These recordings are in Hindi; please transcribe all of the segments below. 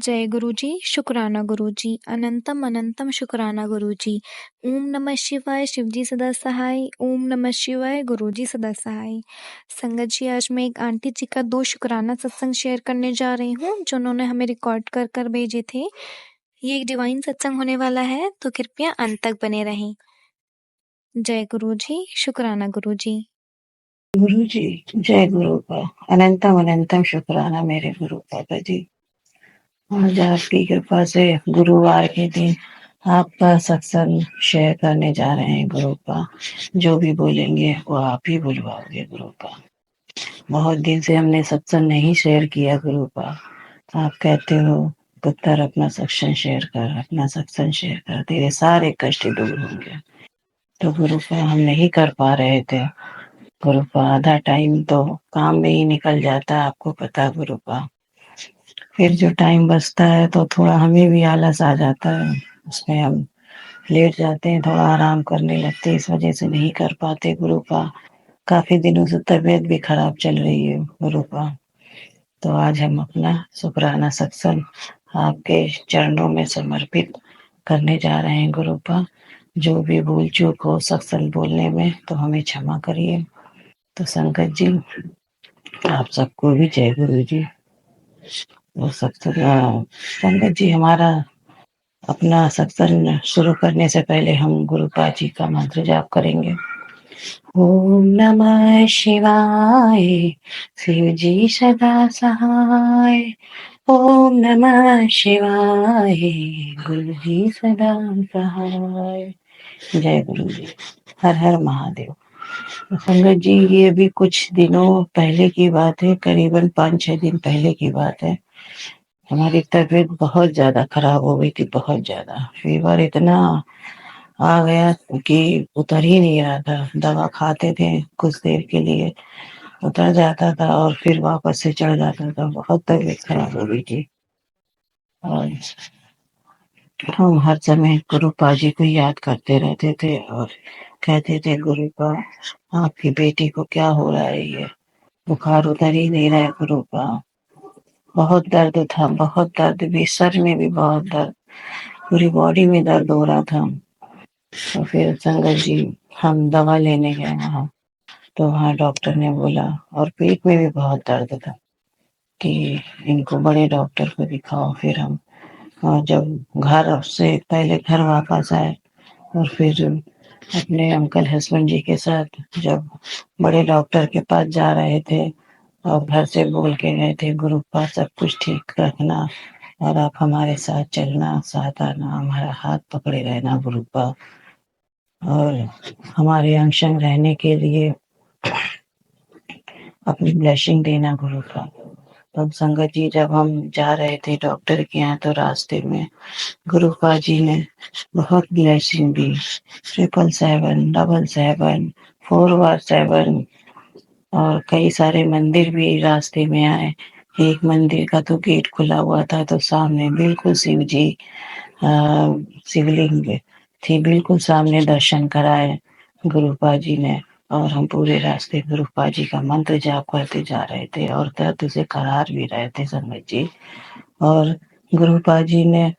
जय गुरुजी, शुक्राना गुरुजी, अनंतम अनंतम शुक्राना गुरुजी। ओम नमः शिवाय, शिवजी सदा सहाय। ओम नमः शिवाय, गुरुजी सदा सहाय। संगत जी, आज मैं एक आंटी जी का 2 शुक्राना सत्संग शेयर करने जा रही हूँ, जो उन्होंने हमें रिकॉर्ड कर कर भेजे थे। ये एक डिवाइन सत्संग होने वाला है, तो कृपया अंत तक बने रहें। जय गुरुजी, शुक्राना गुरुजी। गुरु जी, जय गुरु का अनंतम अनंतम शुक्राना मेरे गुरु पापा जी। आज आपकी कृपा से गुरुवार के दिन आपका सत्संग शेयर करने जा रहे हैं गुरु का। जो भी बोलेंगे वो आप ही बुलवाओगे गुरु का। बहुत दिन से हमने सत्संग नहीं शेयर किया गुरु का। आप कहते हो पुत्र अपना सत्संग शेयर कर, अपना सत्संग शेयर कर, तेरे सारे कष्ट दूर होंगे। तो गुरु का हम नहीं कर पा रहे थे गुरु का। आधा टाइम तो काम में ही निकल जाता है, आपको पता है गुरु का। फिर जो टाइम बचता है तो थोड़ा हमें भी आलस आ जाता है, उसमें हम लेट जाते हैं, थोड़ा आराम करने लगते हैं, इस वजह से नहीं कर पाते गुरु का। काफी दिनों से तबीयत भी खराब चल रही है गुरु का। तो आज हम अपना शुक्राना सत्संग आपके चरणों में समर्पित करने जा रहे हैं गुरु का। जो भी भूल चूक हो सत्संग बोलने में तो हमें क्षमा करिए। तो संगत जी, आप सबको भी जय गुरु जी। वो सत्संग संगत जी, हमारा अपना सत्संग शुरू करने से पहले हम गुरुपा जी का मंत्र जाप करेंगे। ओम नमः शिवाय, शिव जी सदा सहाय। ओम नमः शिवाय, गुरु जी सदा सहाय। जय गुरु जी। हर हर महादेव। संगत जी, ये भी कुछ दिनों पहले की बात है, करीबन 5-6 दिन पहले की बात है। हमारी तबीयत बहुत ज्यादा खराब हो गई थी, बहुत ज्यादा फीवर इतना आ गया कि उतर ही नहीं रहा था। दवा खाते थे कुछ देर के लिए, उतर जाता था और फिर वापस से चढ़ जाता था। बहुत तबीयत खराब हो गई थी और हम हर समय गुरुपा जी को याद करते रहते थे और कहते थे गुरुपा, आपकी बेटी को क्या हो रहा है, ये बुखार उतर ही नहीं रहा है गुरुपा। बहुत दर्द था, बहुत दर्द भी, सर में भी बहुत दर्द, पूरी बॉडी में दर्द हो रहा था। तो फिर संगत जी, हम दवा लेने गए वहाँ, तो वहाँ डॉक्टर ने बोला, और पेट में भी बहुत दर्द था, कि इनको बड़े डॉक्टर को दिखाओ। फिर हम जब घर से पहले घर वापस आए और फिर अपने अंकल हस्बैंड जी के साथ जब बड़े डॉक्टर के पास जा रहे थे और घर से बोल के गए थे, गुरुपा सब कुछ ठीक रखना और आप हमारे साथ चलना, साथ आना, हमारा हाथ पकड़े रहना गुरुपा, और हमारे अंग संग रहने के लिए अपनी ब्लेसिंग देना गुरुपा। तब संगत जी, जब हम जा रहे थे डॉक्टर के यहाँ तो रास्ते में गुरुपा जी ने बहुत ब्लेसिंग दी। 777, 777, 417 और कई सारे मंदिर भी रास्ते में आए। एक मंदिर का तो गेट खुला हुआ था, तो सामने बिल्कुल शिव जी शिवलिंग थी, बिल्कुल सामने दर्शन कराए गुरुपा जी ने। और हम पूरे रास्ते गुरुपा जी का मंत्र जाप करते जा रहे थे और दर्द से करार भी रहे थे संगत जी। और गुरुपा जी ने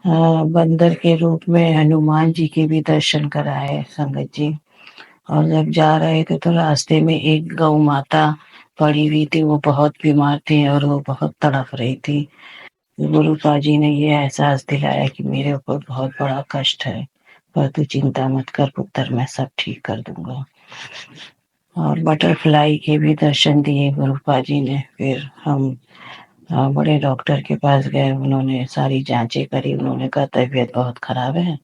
बंदर के रूप में हनुमान जी के भी दर्शन कराए संगत जी। और जब जा रहे थे तो रास्ते में एक गौ माता पड़ी हुई थी, वो बहुत बीमार थी और वो बहुत तड़प रही थी। गुरुपा जी ने ये एहसास दिलाया कि मेरे ऊपर बहुत बड़ा कष्ट है, पर तू चिंता मत कर पुत्र, मैं सब ठीक कर दूंगा। और बटरफ्लाई के भी दर्शन दिए गुरुपा जी ने। फिर हम बड़े डॉक्टर के पास गए, उन्होंने सारी जांचें करी, उन्होंने कहा तबीयत बहुत खराब है,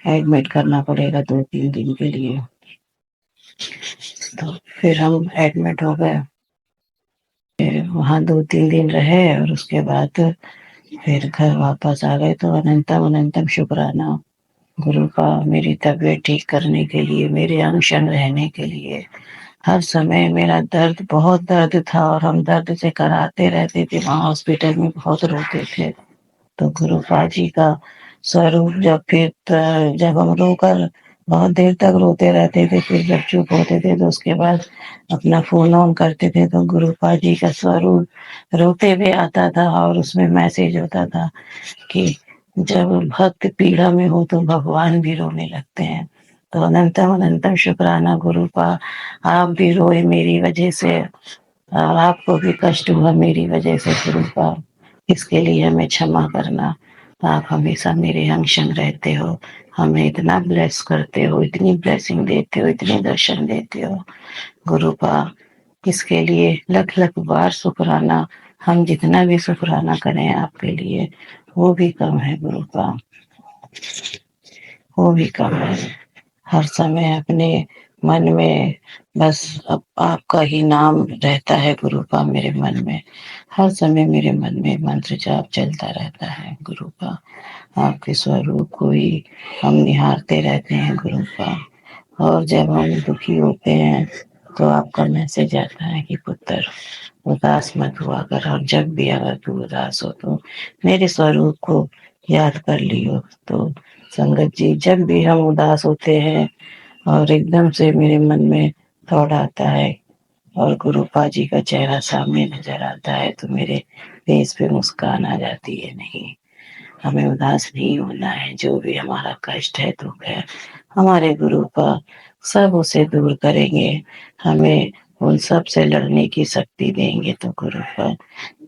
एडमिट करना पड़ेगा 2-3 दिन के लिए। तो फिर हम एडमिट हो गए, फिर वहाँ 2-3 दिन रहे और उसके बाद फिर घर वापस आ गए। तो अनंतम अनंतम शुक्राना गुरु का, मेरी तबीयत ठीक करने के लिए, मेरे अंग संग रहने के लिए। हर समय मेरा दर्द, बहुत दर्द था और हम दर्द से कराते रहते थे, वहाँ हॉस्पिटल में बहुत रोते थे। तो गुरुपा जी का स्वरूप जब फिर जब हम रोकर बहुत देर तक रोते रहते थे, फिर जब चुप होते थे तो उसके बाद अपना फ़ोन ऑन करते थे तो गुरुपा जी का स्वरूप रोते हुए आता था और उसमें मैसेज होता था कि जब भक्त पीड़ा में हो तो भगवान भी रोने लगते हैं। तो अनंतम अनंतम शुक्राना गुरुपा, आप भी रोए मेरी वजह से और आपको भी कष्ट हुआ मेरी वजह से गुरुपा। इसके लिए हमें क्षमा करना। आप हमेशा मेरे अंग संग रहते हो, हमें इतना ब्लेस करते हो, इतनी ब्लेसिंग देते हो, इतने दर्शन देते हो गुरुपा। इसके लिए लख लख बार शुक्राना। हम जितना भी शुक्राना करें आपके लिए वो भी कम है गुरुपा, वो भी कम है। हर समय अपने मन में बस अब आपका ही नाम रहता है गुरुपा मेरे मन में। हर समय मेरे मन में मंत्र जाप चलता रहता है गुरुपा। आपके स्वरूप को ही हम निहारते रहते हैं गुरुपा। और जब हम दुखी होते हैं तो आपका मैसेज आता है कि पुत्र उदास मत हुआ कर, और जब भी अगर तू उदास हो तो मेरे स्वरूप को याद कर लियो। तो संगत जी, जब भी हम उदास होते हैं और एकदम से मेरे मन में थॉट आता है और गुरुपा जी का चेहरा सामने नजर आता है तो मेरे फेस पे मुस्कान आ जाती है। नहीं, हमें उदास नहीं होना है। जो भी हमारा कष्ट है, दुख है, हमारे गुरुपा सब उसे दूर करेंगे, हमें उन सब से लड़ने की शक्ति देंगे। तो गुरुपा,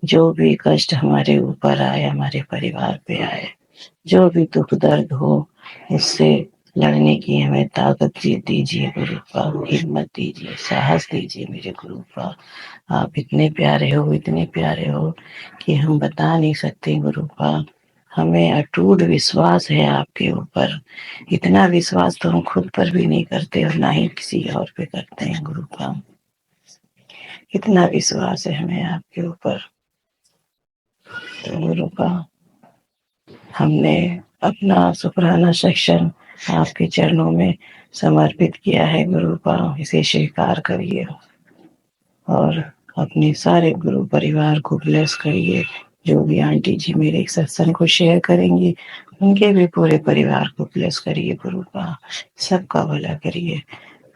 जो भी कष्ट हमारे ऊपर आए, हमारे परिवार पे आए, जो भी दुख दर्द हो, उससे लड़ने की हमें ताकत दीजिए गुरुपा, हिम्मत दीजिए, साहस दीजिए मेरे गुरुपा। आप इतने प्यारे हो, इतने प्यारे हो कि हम बता नहीं सकते गुरुपा। हमें अटूट विश्वास है आपके ऊपर। इतना विश्वास तो हम खुद पर भी नहीं करते और ना ही किसी और पे करते हैं गुरुपा। इतना विश्वास है हमें आपके ऊपर। तो गुरुपा, हमने अपना शुक्राना सेक्शन आपके चरणों में समर्पित किया है गुरुपा, इसे स्वीकार करिए और अपने सारे गुरु परिवार को ब्लेस करिए। जो भी आंटी जी मेरे सत्संग को शेयर करेंगी उनके भी पूरे परिवार को ब्लेस करिए गुरुपा, सबका भला करिए।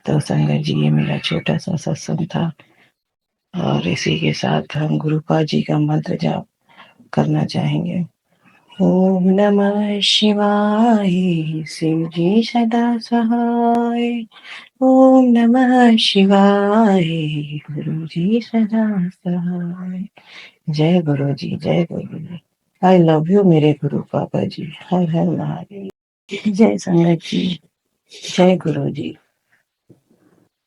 तो संगत जी, ये मेरा छोटा सा सत्संग था और इसी के साथ हम गुरुपा जी का मंत्र जाप करना चाहेंगे। ओम नमः शिवाय, शिव जी सदा सहाय। ओम नमः शिवाय, गुरु जी सदा सहाय। जय गुरु जी, जय गुरु जी। आई लव यू मेरे गुरु पापा जी। हर हर महादेव। जय संगत जी, जय गुरु जी।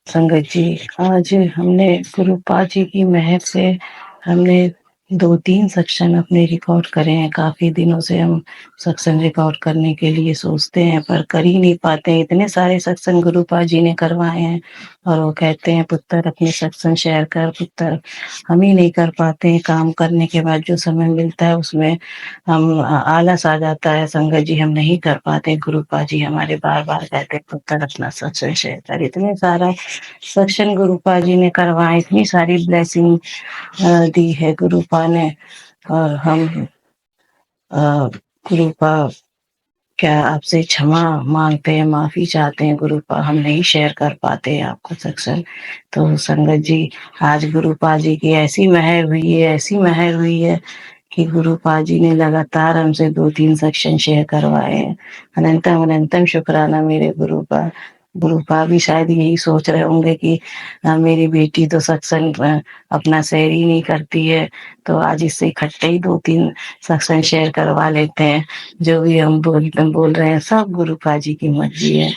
संगत जी, आज हमने गुरुपा जी की मेहर से हमने 2-3 सेक्शन अपने रिकॉर्ड करे हैं। काफ़ी दिनों से हम सत्संग रिकॉर्ड करने के लिए सोचते हैं पर कर ही नहीं पाते हैं। इतने सारे सत्संग गुरुपा जी ने करवाए हैं और वो कहते हैं पुत्र अपने सत्संग शेयर कर पुत्र। हम ही नहीं कर पाते हैं। काम करने के बाद जो समय मिलता है उसमें हम आलस आ जाता है। संगत जी, हम नहीं कर पाते। गुरुपा जी हमारे बार-बार कहते हैं पुत्र अपना सत्संग शेयर कर। इतने सारा सत्संग गुरुपा जी ने करवाए, इतनी सारी ब्लेसिंग दी है गुरुपा ने। और हम गुरुपा क्या आपसे क्षमा मांगते हैं, माफी चाहते हैं गुरुपा, हम नहीं शेयर कर पाते आपको सत्संग। तो संगत जी, आज गुरुपा जी की ऐसी मेहर हुई है, ऐसी मेहर हुई है कि गुरुपा जी ने लगातार हमसे 2-3 सेक्शन शेयर करवाए हैं। अनंतम अनंतम शुक्राना मेरे गुरुपा। गुरुपा भी शायद यही सोच रहे होंगे कि मेरी बेटी तो सत्संग अपना शेयर ही नहीं करती है, तो आज इससे इकट्ठे ही 2-3 सत्संग शेयर करवा लेते हैं। जो भी हम बोल रहे हैं सब गुरुपा जी की मर्जी है।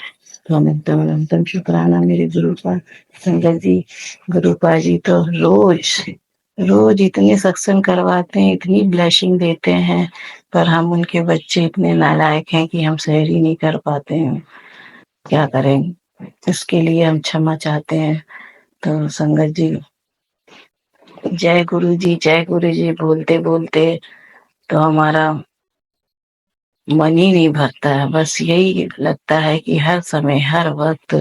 तो अनंतम अनंतम शुक्राना मेरे गुरुपा। संगत जी, गुरुपा जी तो रोज रोज इतने सत्संग करवाते हैं, इतनी ब्लेसिंग देते हैं, पर हम उनके बच्चे इतने नालायक हैं कि हम सैर ही नहीं कर पाते हैं। क्या करें? इसके लिए हम क्षमा चाहते हैं। तो संगत जी, जय गुरु जी, जय गुरु जी बोलते बोलते तो हमारा मन ही नहीं भरता है। बस यही लगता है कि हर समय हर वक्त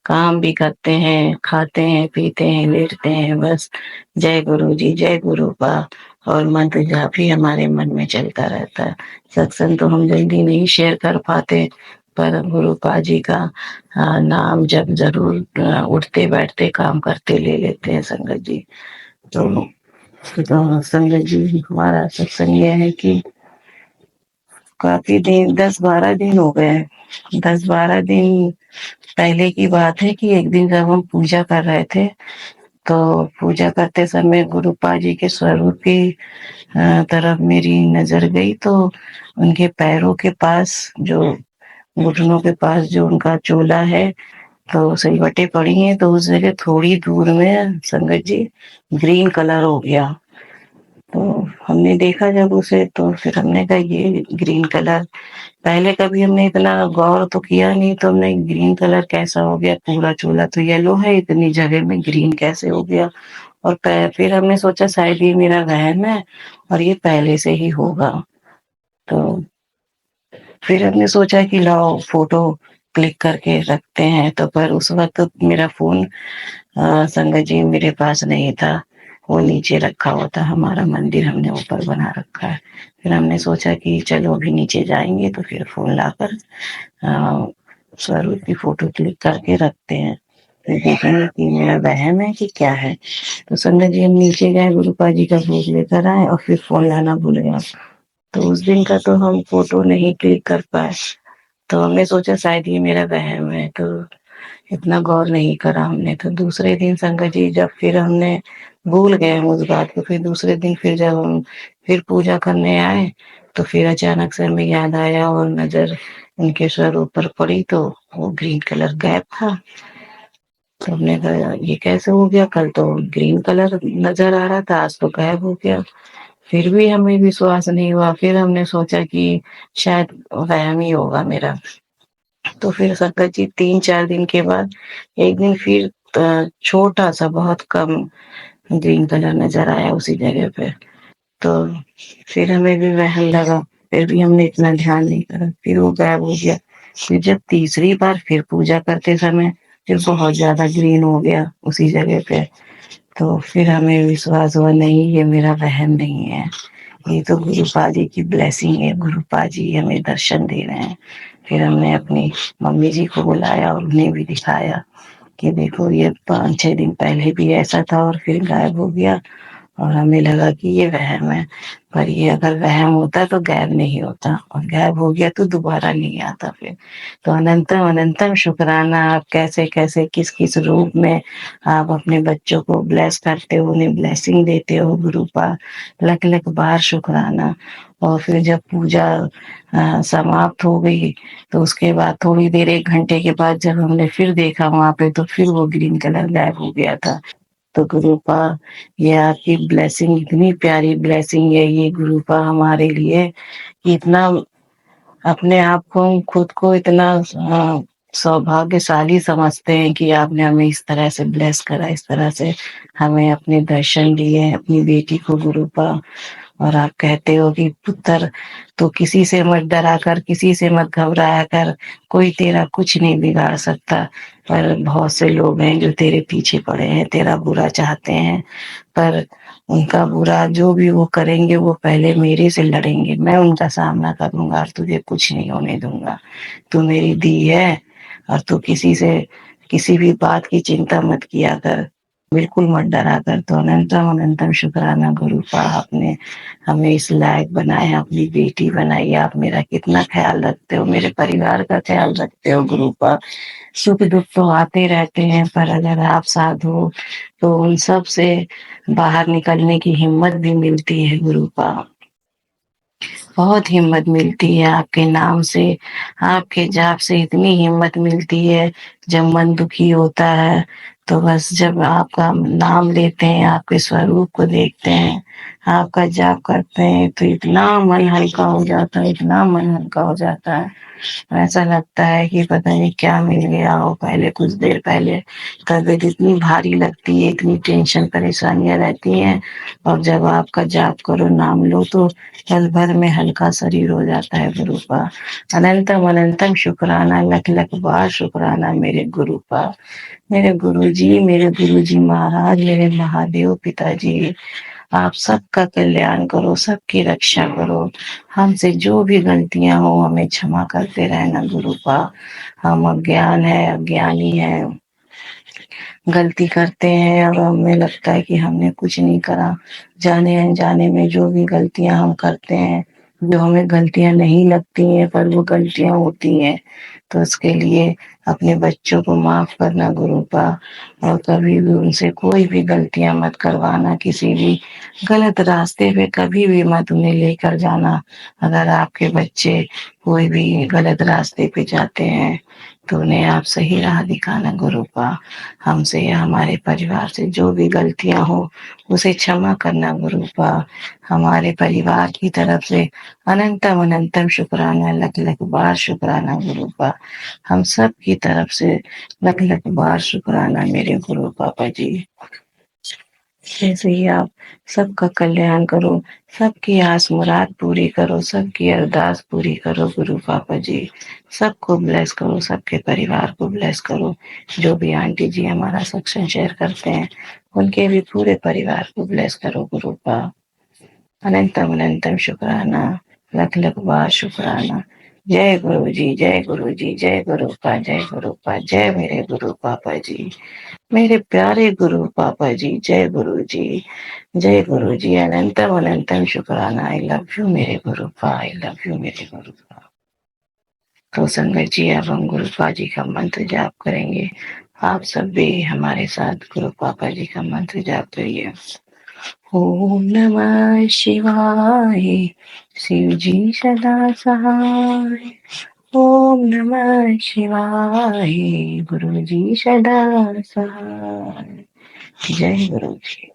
काम भी करते हैं, खाते हैं, पीते हैं, लेटते हैं, बस जय गुरु जी, जय गुरु बा। और मंत्र जाप ही हमारे मन में चलता रहता है। सत्संग तो हम जल्दी नहीं शेयर कर पाते, पर गुरुपा जी का नाम जब जरूर उठते बैठते काम करते ले लेते हैं संगत जी। तो संगत जी हमारा सत्संग यह है कि काफी दिन 10-12 दिन हो गए हैं। 10-12 दिन पहले की बात है कि एक दिन जब हम पूजा कर रहे थे तो पूजा करते समय गुरुपा जी के स्वरूप की तरफ मेरी नजर गई तो उनके पैरों के पास जो घुटनों के पास जो उनका चोला है तो सिलवटें पड़ी हैं तो उस जगह थोड़ी दूर में संगत जी ग्रीन कलर हो गया। तो हमने देखा जब उसे तो फिर हमने कहा ये ग्रीन कलर पहले कभी हमने इतना गौर तो किया नहीं तो हमने ग्रीन कलर कैसा हो गया पूरा चोला तो येलो है इतनी जगह में ग्रीन कैसे हो गया। और फिर हमने सोचा शायद ये मेरा वहम है और ये पहले से ही होगा। तो फिर हमने सोचा कि लाओ फोटो क्लिक करके रखते हैं तो पर उस वक्त मेरा फोन संगत जी मेरे पास नहीं था। वो नीचे रखा हुआ था हमारा मंदिर हमने ऊपर बना रखा है। फिर हमने सोचा कि चलो अभी नीचे जाएंगे तो फिर फोन लाकर स्वरूप की फोटो क्लिक करके रखते हैं फिर देखेंगे कि मेरा वहम है कि क्या है। तो संगत जी हम नीचे गए गुरुपा जी का भोग लेकर आए और फिर फोन लाना भूल गया। तो उस दिन का तो हम फोटो नहीं क्लिक कर पाए। तो हमने सोचा शायद ये मेरा वहम है तो इतना गौर नहीं करा हमने। तो दूसरे दिन संगत जी जब फिर हमने भूल गए हम उस बात को फिर दूसरे दिन फिर जब हम फिर पूजा करने आए तो फिर अचानक से हमें याद आया और नजर उनके स्वरूप पर पड़ी तो वो ग्रीन कलर गायब था। तो हमने कहा ये कैसे हो गया कल तो ग्रीन कलर नजर आ रहा था आज तो गायब हो गया। फिर भी हमें विश्वास नहीं हुआ फिर हमने सोचा कि शायद वहम ही होगा मेरा। तो फिर संगत जी 3-4 दिन के बाद एक दिन फिर छोटा सा बहुत कम ग्रीन कलर नजर आया उसी जगह पे। तो फिर हमें भी वहम लगा फिर भी हमने इतना ध्यान नहीं करा फिर वो गायब हो गया। फिर जब तीसरी बार फिर पूजा करते समय फिर बहुत ज्यादा ग्रीन हो गया उसी जगह पे। तो फिर हमें विश्वास हुआ नहीं ये मेरा वहम नहीं है ये तो गुरुपा जी की ब्लेसिंग है गुरुपा जी हमें दर्शन दे रहे हैं। फिर हमने अपनी मम्मी जी को बुलाया और उन्हें भी दिखाया कि देखो ये 5-6 दिन पहले भी ऐसा था और फिर गायब हो गया और हमें लगा कि ये वहम है। पर ये अगर वहम होता तो गायब नहीं होता और गायब हो गया तो दोबारा नहीं आता फिर। तो अनंतम अनंतम शुक्राना आप कैसे कैसे किस किस रूप में आप अपने बच्चों को ब्लेस करते हो उन्हें ब्लेसिंग देते हो गुरुपा लख लख बार शुक्राना। और फिर जब पूजा समाप्त हो गई तो उसके बाद थोड़ी देर 1 घंटे के बाद जब हमने फिर देखा वहां पे तो फिर वो ग्रीन कलर गायब हो गया था। तो गुरुपा ये आपकी ब्लेसिंग इतनी प्यारी ब्लेसिंग है ये गुरुपा हमारे लिए कि इतना अपने आप को खुद को इतना सौभाग्यशाली समझते हैं कि आपने हमें इस तरह से ब्लेस करा इस तरह से हमें अपने दर्शन दिए अपनी बेटी को गुरुपा। और आप कहते हो कि पुत्र तो किसी से मत डरा कर किसी से मत घबराया कर कोई तेरा कुछ नहीं बिगाड़ सकता। पर बहुत से लोग हैं जो तेरे पीछे पड़े हैं तेरा बुरा चाहते हैं पर उनका बुरा जो भी वो करेंगे वो पहले मेरे से लड़ेंगे मैं उनका सामना करूंगा और तुझे कुछ नहीं होने दूंगा। तू मेरी दी है और तू किसी से किसी भी बात की चिंता मत किया कर बिल्कुल मत डरा कर। तो अनंतम अनंतम शुक्राना गुरुपा आपने हमें इस लायक बनाया अपनी बेटी बनाई आप मेरा कितना ख्याल रखते हो मेरे परिवार का ख्याल रखते हो गुरुपा। सुख दुख तो आते रहते हैं पर अगर आप साथ हो तो उन सब से बाहर निकलने की हिम्मत भी मिलती है गुरुपा। बहुत हिम्मत मिलती है आपके नाम से आपके जाप से इतनी हिम्मत मिलती है। जब मन दुखी होता है तो बस जब आपका नाम लेते हैं आपके स्वरूप को देखते हैं आपका जाप करते हैं तो इतना मन हल्का हो जाता है इतना मन हल्का हो जाता है। ऐसा लगता है कि पता नहीं क्या मिल गया हो पहले कुछ देर पहले तबीयत इतनी भारी लगती है इतनी टेंशन परेशानियां रहती हैं और जब आपका जाप करो नाम लो तो पल भर में हल्का शरीर हो जाता है गुरुपा। अनंतम अनंतम शुक्राना लख लख बार शुक्राना मेरे गुरुपा मेरे गुरुजी महाराज मेरे महादेव पिताजी आप सबका कल्याण करो, सबकी रक्षा करो। हमसे जो भी गलतियाँ हो हमें क्षमा करते रहना गुरुपा। हम अज्ञान है, अज्ञानी हैं, गलती करते हैं और हमें लगता है कि हमने कुछ नहीं करा। जाने अनजाने में जो भी गलतियाँ हम करते हैं, जो हमें गलतियाँ नहीं लगती हैं पर वो गलतियाँ होती हैं, तो उसके लिए अपने बच्चों को माफ करना गुरुपा। और कभी भी उनसे कोई भी गलतियाँ मत करवाना, किसी भी गलत रास्ते पे कभी भी मत उन्हें लेकर जाना। अगर आपके बच्चे कोई भी गलत रास्ते पे जाते हैं तो उन्हें आप सही राह दिखाना गुरुपा। हमसे या हमारे परिवार से जो भी गलतियां हो उसे क्षमा करना गुरुपा। हमारे परिवार की तरफ से अनंतम अनंतम शुक्राना, लख लख बार शुक्राना गुरुपा। हम सब की तरफ से लख लख बार शुक्राना मेरे गुरु पापा जी। जैसे ही आप सबका कल्याण करो, सबकी आस मुराद पूरी करो, सबकी अरदास पूरी करो गुरु पापा जी। सबको ब्लेस करो, सबके परिवार को ब्लेस करो। जो भी आंटी जी हमारा सत्संग शेयर करते हैं उनके भी पूरे परिवार को ब्लेस करो गुरु पा। अनंतम अनंतम शुक्राना, लख लख बार शुक्राना। जय गुरु जी, जय गुरु जी, जय गुरु पा, जय गुरु पा, जय मेरे गुरु पापा जी, मेरे प्यारे गुरु पापा जी, जय गुरु जी, जय गुरु जी। अनंतम अनंतम शुक्राना। आई लव यू मेरे गुरु पा, आई लव यू मेरे गुरु पा। तो संगत जी अब हम गुरु पा जी का मंत्र जाप करेंगे। आप सब भी हमारे साथ गुरु पापा जी का मंत्र जाप करिए। ओम नमः शिवाय, शिव जी सदा सहाय। ओम नमः शिवाय, गुरु जी सदा सहाय। जय गुरु जी।